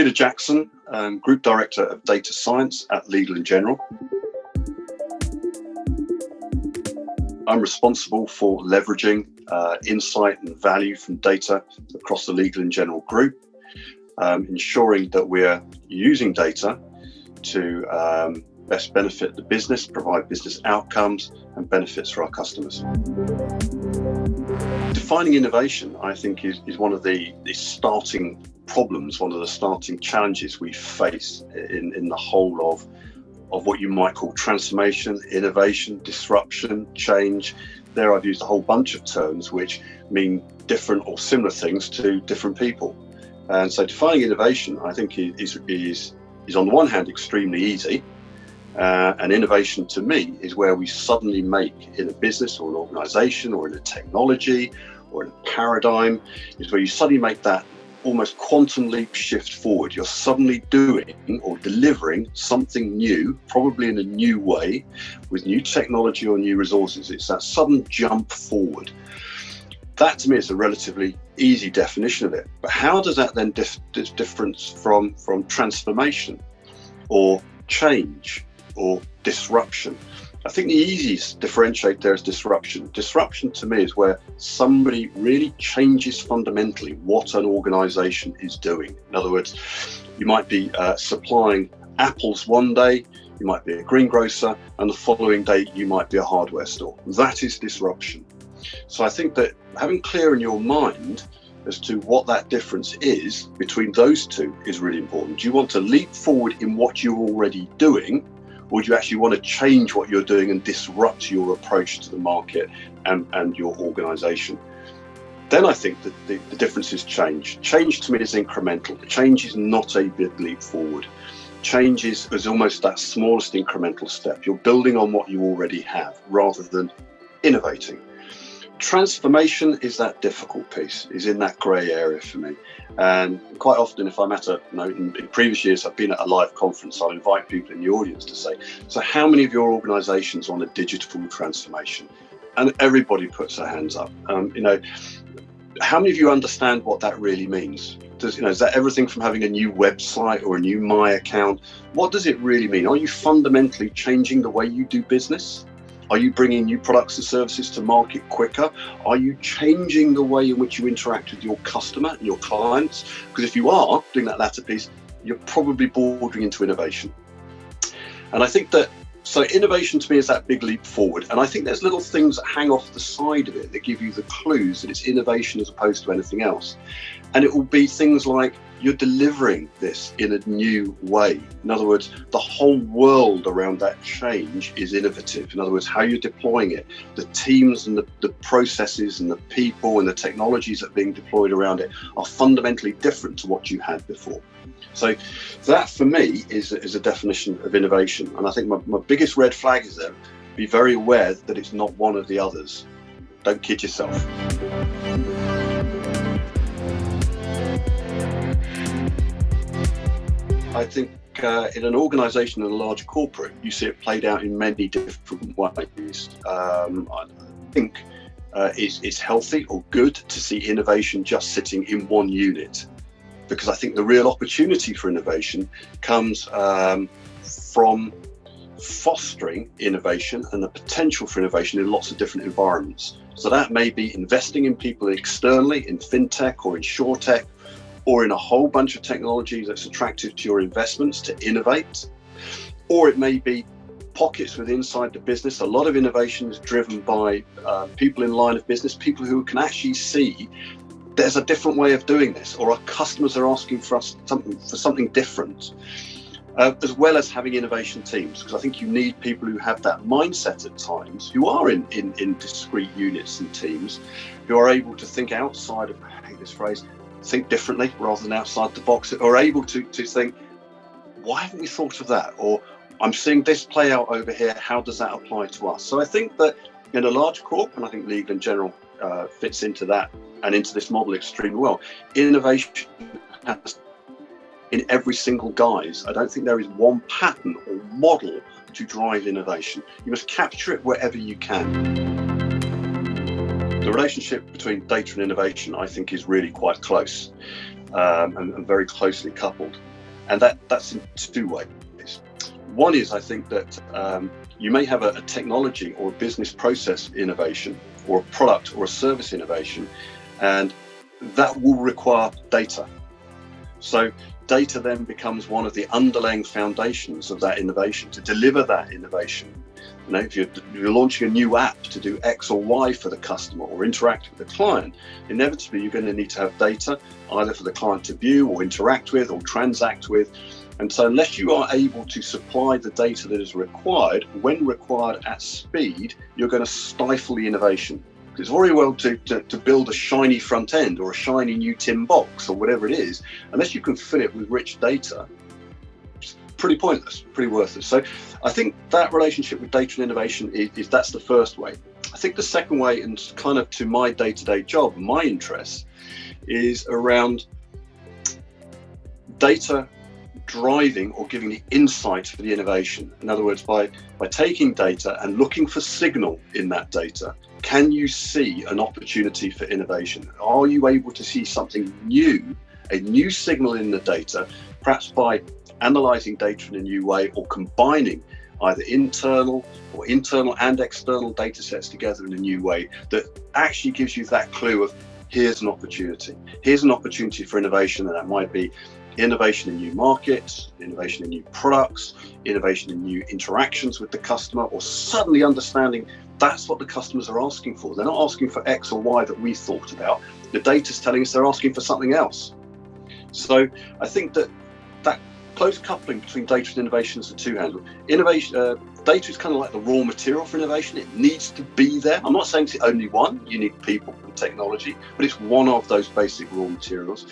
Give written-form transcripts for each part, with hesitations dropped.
Peter Jackson, Group Director of Data Science at Legal & General. I'm responsible for leveraging insight and value from data across the Legal & General group, ensuring that we're using data to best benefit the business, provide business outcomes and benefits for our customers. Defining innovation, I think, is one of the starting problems, one of the starting challenges we face in the whole of what you might call transformation, innovation, disruption, change. There I've used a whole bunch of terms which mean different or similar things to different people. And so defining innovation, I think, is on the one hand extremely easy. And innovation to me is where we suddenly make, in a business or an organization or in a technology or in a paradigm, is where you suddenly make that almost quantum leap shift forward. You're suddenly doing or delivering something new, probably in a new way, with new technology or new resources. It's that sudden jump forward. That to me is a relatively easy definition of it. But how does that then difference from transformation or change or disruption? I think the easiest differentiate there is disruption. Disruption to me is where somebody really changes fundamentally what an organization is doing. In other words, you might be supplying apples one day, you might be a greengrocer, and the following day you might be a hardware store. That is disruption. So I think that having clear in your mind as to what that difference is between those two is really important. Do you want to leap forward in what you're already doing, or do you actually want to change what you're doing and disrupt your approach to the market and your organization? Then I think that the difference is change. Change to me is incremental. Change is not a big leap forward. Change is almost that smallest incremental step. You're building on what you already have rather than innovating. Transformation is that difficult piece, is in that grey area for me. And quite often, if I'm at in previous years, I've been at a live conference, I'll invite people in the audience to say, so how many of your organizations are on a digital transformation? And everybody puts their hands up. How many of you understand what that really means? Is that everything from having a new website or a new My account? What does it really mean? Are you fundamentally changing the way you do business? Are you bringing new products and services to market quicker? Are you changing the way in which you interact with your customer and your clients? Because if you are doing that latter piece, you're probably bordering into innovation. And I think that, so innovation to me is that big leap forward. And I think there's little things that hang off the side of it that give you the clues that it's innovation as opposed to anything else. And it will be things like you're delivering this in a new way. In other words, the whole world around that change is innovative. In other words, how you're deploying it, the teams and the processes and the people and the technologies that are being deployed around it are fundamentally different to what you had before. So that for me is a definition of innovation. And I think my biggest red flag is there, be very aware that it's not one of the others. Don't kid yourself. I think in an organization, in a large corporate, you see it played out in many different ways. I think it's healthy or good to see innovation just sitting in one unit, because I think the real opportunity for innovation comes from fostering innovation and the potential for innovation in lots of different environments. So that may be investing in people externally, in fintech or in insurtech, or in a whole bunch of technology that's attractive to your investments to innovate. Or it may be pockets within inside the business. A lot of innovation is driven by people in line of business, people who can actually see there's a different way of doing this, or our customers are asking for us something different, as well as having innovation teams, because I think you need people who have that mindset at times, who are in discrete units and teams, who are able to think outside of, I hate this phrase, think differently rather than outside the box, or able to think, why haven't we thought of that? Or I'm seeing this play out over here, how does that apply to us? So I think that in a large corp, and I think Legal & General fits into that and into this model extremely well, innovation has in every single guise. I don't think there is one pattern or model to drive innovation. You must capture it wherever you can. The relationship between data and innovation, I think, is really quite close and very closely coupled. And that's in two ways. One is, I think that you may have a technology or a business process innovation, or a product or a service innovation, and that will require data. So data then becomes one of the underlying foundations of that innovation to deliver that innovation. You know, if you're launching a new app to do X or Y for the customer or interact with the client, inevitably you're going to need to have data either for the client to view or interact with or transact with. And so unless you are able to supply the data that is required, when required at speed, you're going to stifle the innovation. It's very well to build a shiny front end or a shiny new tin box or whatever it is. Unless you can fill it with rich data, it's pretty pointless, pretty worthless. So I think that relationship with data and innovation is that's the first way. I think the second way, and kind of to my day-to-day job, my interests, is around data driving or giving the insight for the innovation. In other words, by taking data and looking for signal in that data, can you see an opportunity for innovation? Are you able to see something new, a new signal in the data, perhaps by analyzing data in a new way or combining either internal and external data sets together in a new way that actually gives you that clue of here's an opportunity. Here's an opportunity for innovation, and that might be innovation in new markets, innovation in new products, innovation in new interactions with the customer, or suddenly understanding that's what the customers are asking for. They're not asking for X or Y that we thought about. The data's telling us they're asking for something else. So I think that close coupling between data and innovation is a two-handle. Data is kind of like the raw material for innovation. It needs to be there. I'm not saying it's the only one. You need people and technology, but it's one of those basic raw materials.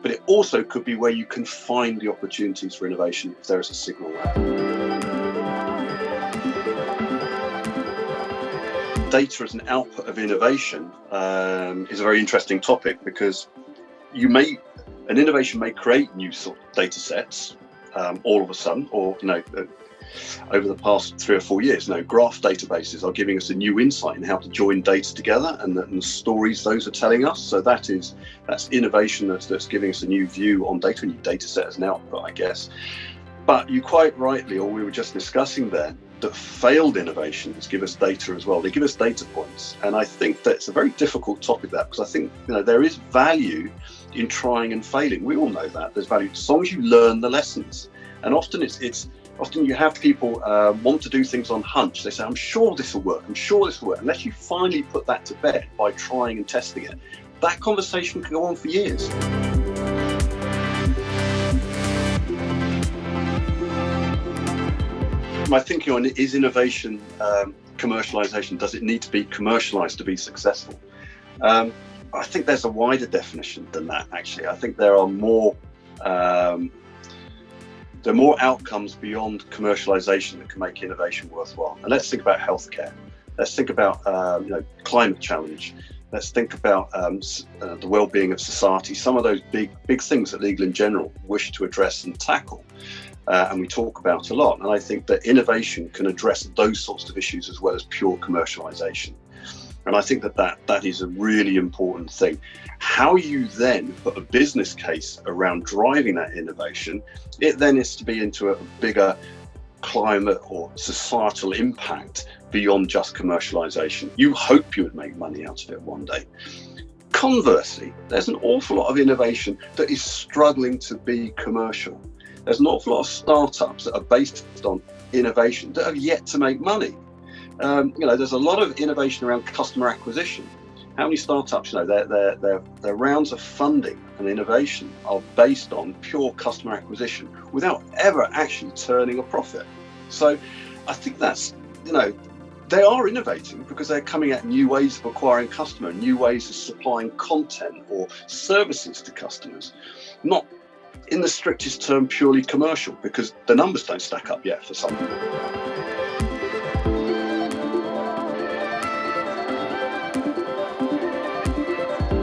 But it also could be where you can find the opportunities for innovation if there is a signal there. Data as an output of innovation is a very interesting topic, because an innovation may create new sort of data sets all of a sudden, or over the past 3 or 4 years, graph databases are giving us a new insight in how to join data together and the stories those are telling us. So that's innovation that's giving us a new view on data, a new data set as an output, I guess. But you quite rightly, or we were just discussing there, that failed innovations give us data as well. They give us data points. And I think that it's a very difficult topic, that, because I think there is value in trying and failing. We all know that there's value as long as you learn the lessons. And often often you have people want to do things on hunch. They say, I'm sure this will work. I'm sure this will work. Unless you finally put that to bed by trying and testing it, that conversation can go on for years. My thinking on it is innovation, commercialization. Does it need to be commercialized to be successful? I think there's a wider definition than that, actually. I think there are more outcomes beyond commercialization that can make innovation worthwhile. And let's think about healthcare. Let's think about climate challenge. Let's think about the well-being of society. Some of those big things that Legal & General wish to address and tackle. And we talk about a lot. And I think that innovation can address those sorts of issues as well as pure commercialization. And I think that is a really important thing. How you then put a business case around driving that innovation, it then is to be into a bigger climate or societal impact beyond just commercialization. You hope you would make money out of it one day. Conversely, there's an awful lot of innovation that is struggling to be commercial. There's an awful lot of startups that are based on innovation that have yet to make money. There's a lot of innovation around customer acquisition. How many startups, their rounds of funding and innovation are based on pure customer acquisition without ever actually turning a profit. So I think that's, they are innovating because they're coming at new ways of acquiring customer, new ways of supplying content or services to customers. Not in the strictest term purely commercial, because the numbers don't stack up yet for some.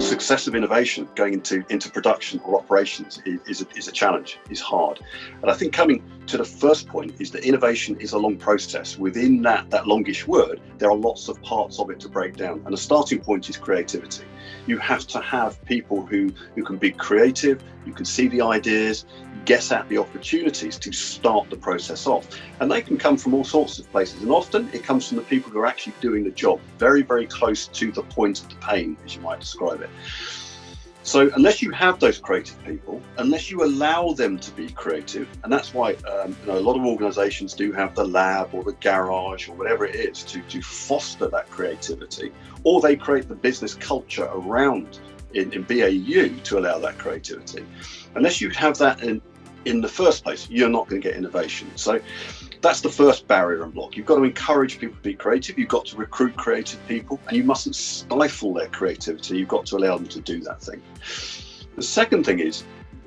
Success of innovation going into production or operations is a challenge, is hard. And I think coming to the first point is that innovation is a long process. Within that longish word, there are lots of parts of it to break down. And the starting point is creativity. You have to have people who can be creative, you can see the ideas, get at the opportunities to start the process off. And they can come from all sorts of places. And often it comes from the people who are actually doing the job, very, very close to the point of the pain, as you might describe it. So unless you have those creative people, unless you allow them to be creative, and that's why a lot of organizations do have the lab or the garage or whatever it is to foster that creativity, or they create the business culture around in BAU to allow that creativity. Unless you have that in the first place, you're not going to get innovation. So that's the first barrier and block. You've got to encourage people to be creative. You've got to recruit creative people, and you mustn't stifle their creativity. You've got to allow them to do that thing. The second thing is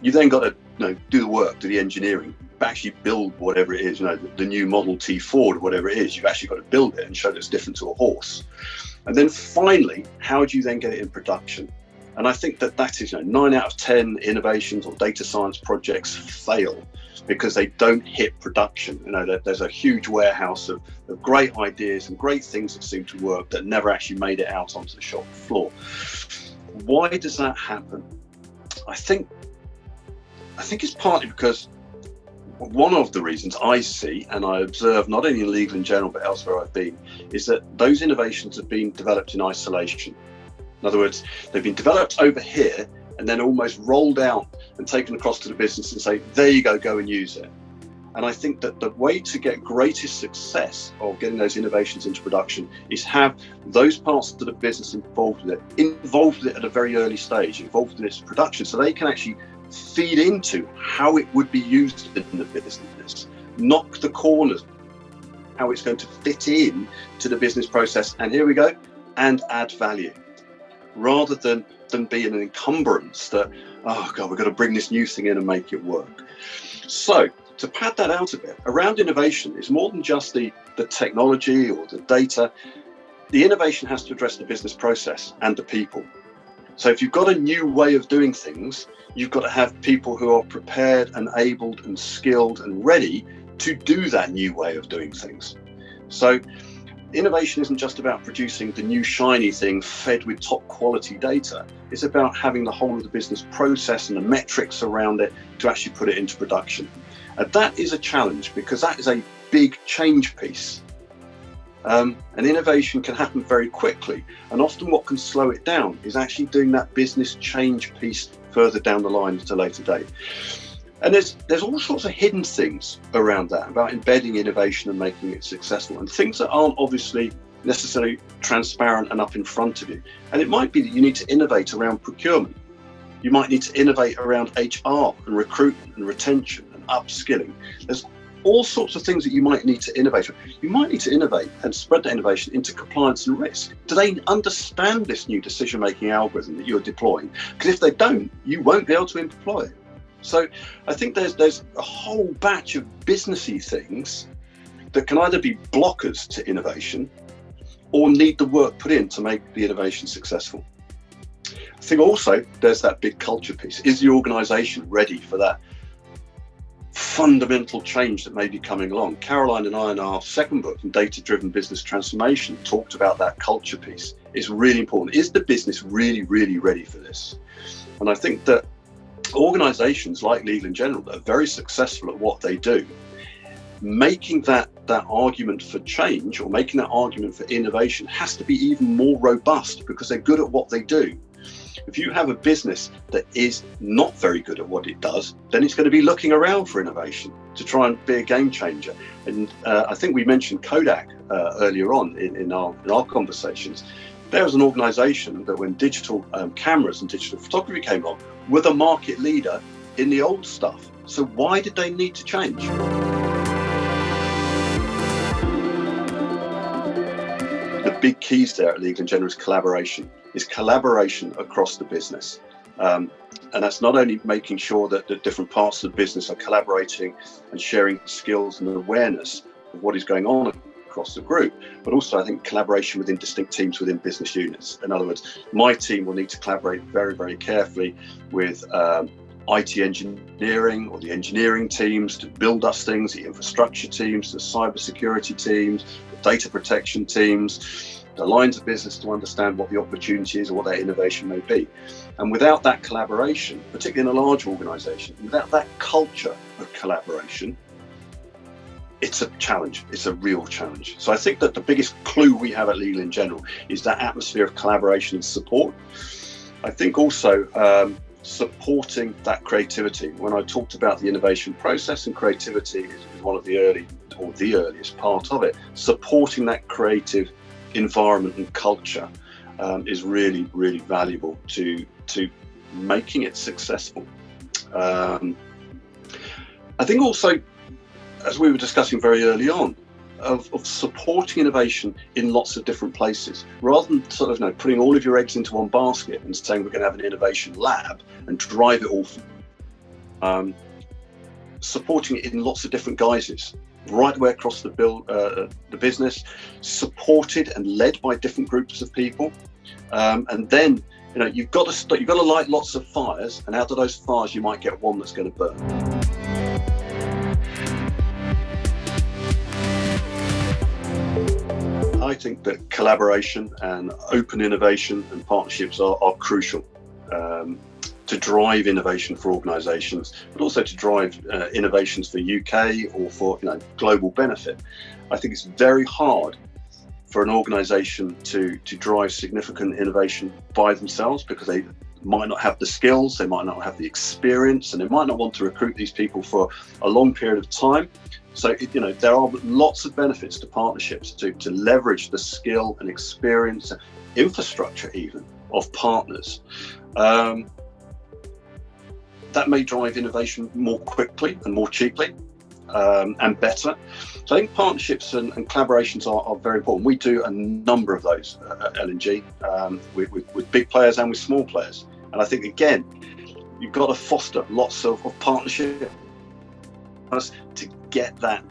you then got to do the work, do the engineering, actually build whatever it is, the new Model T Ford or whatever it is. You've actually got to build it and show that it's different to a horse. And then finally, how do you then get it in production? And I think that is 9 out of 10 innovations or data science projects fail because they don't hit production. There's a huge warehouse of great ideas and great things that seem to work that never actually made it out onto the shop floor. Why does that happen? I think it's partly because one of the reasons I see, and I observe not only in Legal & General but elsewhere I've been, is that those innovations have been developed in isolation. In other words, they've been developed over here and then almost rolled out and taken across to the business and say, there you go and use it. And I think that the way to get greatest success of getting those innovations into production is have those parts of the business involved with it at a very early stage, involved in its production, so they can actually feed into how it would be used in the business, knock the corners, how it's going to fit in to the business process, and here we go, and add value, rather than be an encumbrance that, oh God, we've got to bring this new thing in and make it work. So to pad that out a bit, around innovation is more than just the technology or the data. The innovation has to address the business process and the people. So if you've got a new way of doing things, you've got to have people who are prepared and able and skilled and ready to do that new way of doing things. So innovation isn't just about producing the new shiny thing fed with top quality data. It's about having the whole of the business process and the metrics around it to actually put it into production. And that is a challenge because that is a big change piece. And innovation can happen very quickly. And often what can slow it down is actually doing that business change piece further down the line at a later date. And there's all sorts of hidden things around that, about embedding innovation and making it successful, and things that aren't obviously necessarily transparent and up in front of you. And it might be that you need to innovate around procurement. You might need to innovate around HR and recruitment and retention and upskilling. There's all sorts of things that you might need to innovate. You might need to innovate and spread that innovation into compliance and risk. Do they understand this new decision-making algorithm that you're deploying? Because if they don't, you won't be able to employ it. So I think there's a whole batch of businessy things that can either be blockers to innovation or need the work put in to make the innovation successful. I think also there's that big culture piece. Is the organisation ready for that fundamental change that may be coming along? Caroline and I, in our second book, in Data-Driven Business Transformation, talked about that culture piece. It's really important. Is the business really, really ready for this? And I think that organisations like Legal & General that are very successful at what they do, making that argument for change or making that argument for innovation has to be even more robust because they're good at what they do. If you have a business that is not very good at what it does, then it's going to be looking around for innovation to try and be a game changer. And I think we mentioned Kodak earlier on in our conversations. There was an organisation that when digital cameras and digital photography came along, were the market leader in the old stuff. So why did they need to change? The big keys there at Legal & General is collaboration. Is collaboration across the business. And that's not only making sure that the different parts of the business are collaborating and sharing skills and awareness of what is going on across the group, but also I think collaboration within distinct teams within business units. In other words, my team will need to collaborate very, very carefully with IT engineering or the engineering teams to build us things, the infrastructure teams, the cybersecurity teams, the data protection teams, the lines of business to understand what the opportunity is or what their innovation may be. And without that collaboration, particularly in a large organization, without that culture of collaboration, it's a challenge. It's a real challenge. So I think that the biggest clue we have at Legal & General is that atmosphere of collaboration and support. I think also supporting that creativity. When I talked about the innovation process, and creativity is one of the earliest part of it, supporting that creative environment and culture is really, really valuable to making it successful. I think also, as we were discussing very early on, of supporting innovation in lots of different places, rather than sort of putting all of your eggs into one basket and saying we're going to have an innovation lab and drive it all. Supporting it in lots of different guises, right away across the business, supported and led by different groups of people, and then you've got to light lots of fires, and out of those fires you might get one that's going to burn. I think that collaboration and open innovation and partnerships are crucial to drive innovation for organisations, but also to drive innovations for UK or for global benefit. I think it's very hard for an organisation to drive significant innovation by themselves, because they might not have the skills, they might not have the experience, and they might not want to recruit these people for a long period of time. So, there are lots of benefits to partnerships to leverage the skill and experience, infrastructure even, of partners. That may drive innovation more quickly and more cheaply and better. So I think partnerships and collaborations are very important. We do a number of those at L&G with big players and with small players. And I think, again, you've got to foster lots of partnership to get that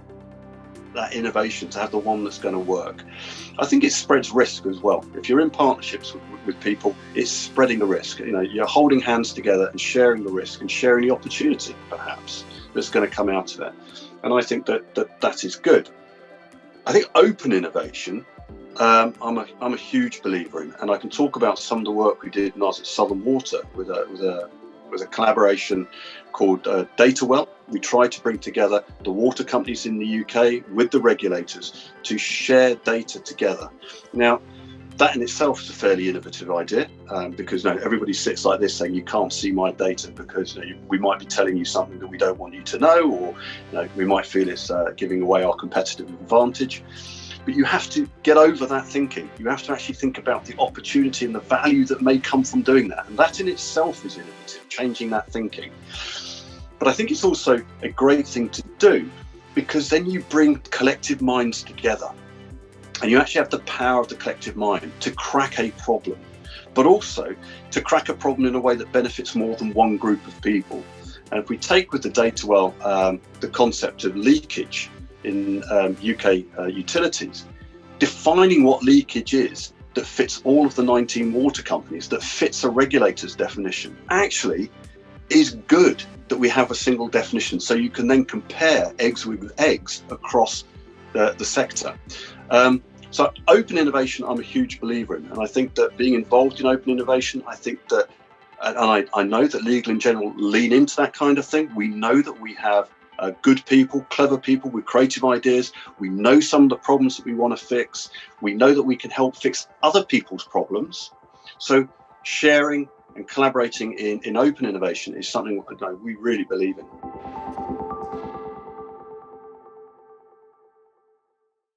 innovation, to have the one that's going to work. I think it spreads risk as well. If you're in partnerships with people, it's spreading the risk. You're holding hands together and sharing the risk and sharing the opportunity, perhaps, that's going to come out of it. And I think that is good. I think open innovation, I'm a huge believer in, and I can talk about some of the work we did when I was at Southern Water with a collaboration called DataWell. We tried to bring together the water companies in the UK with the regulators to share data together. Now, that in itself is a fairly innovative idea, because everybody sits like this saying you can't see my data because we might be telling you something that we don't want you to know, or we might feel it's giving away our competitive advantage. But you have to get over that thinking. You have to actually think about the opportunity and the value that may come from doing that. And that in itself is innovative, changing that thinking. But I think it's also a great thing to do, because then you bring collective minds together and you actually have the power of the collective mind to crack a problem, but also to crack a problem in a way that benefits more than one group of people. And if we take with the DataWell the concept of leakage in UK utilities, defining what leakage is that fits all of the 19 water companies, that fits a regulator's definition, actually is good that we have a single definition, so you can then compare eggs with eggs across the sector. So open innovation, I'm a huge believer in, and I think that being involved in open innovation, I think that, and I know that Legal & General lean into that kind of thing. We know that we have good people, clever people with creative ideas. We know some of the problems that we want to fix. We know that we can help fix other people's problems. So sharing and collaborating in open innovation is something we really believe in.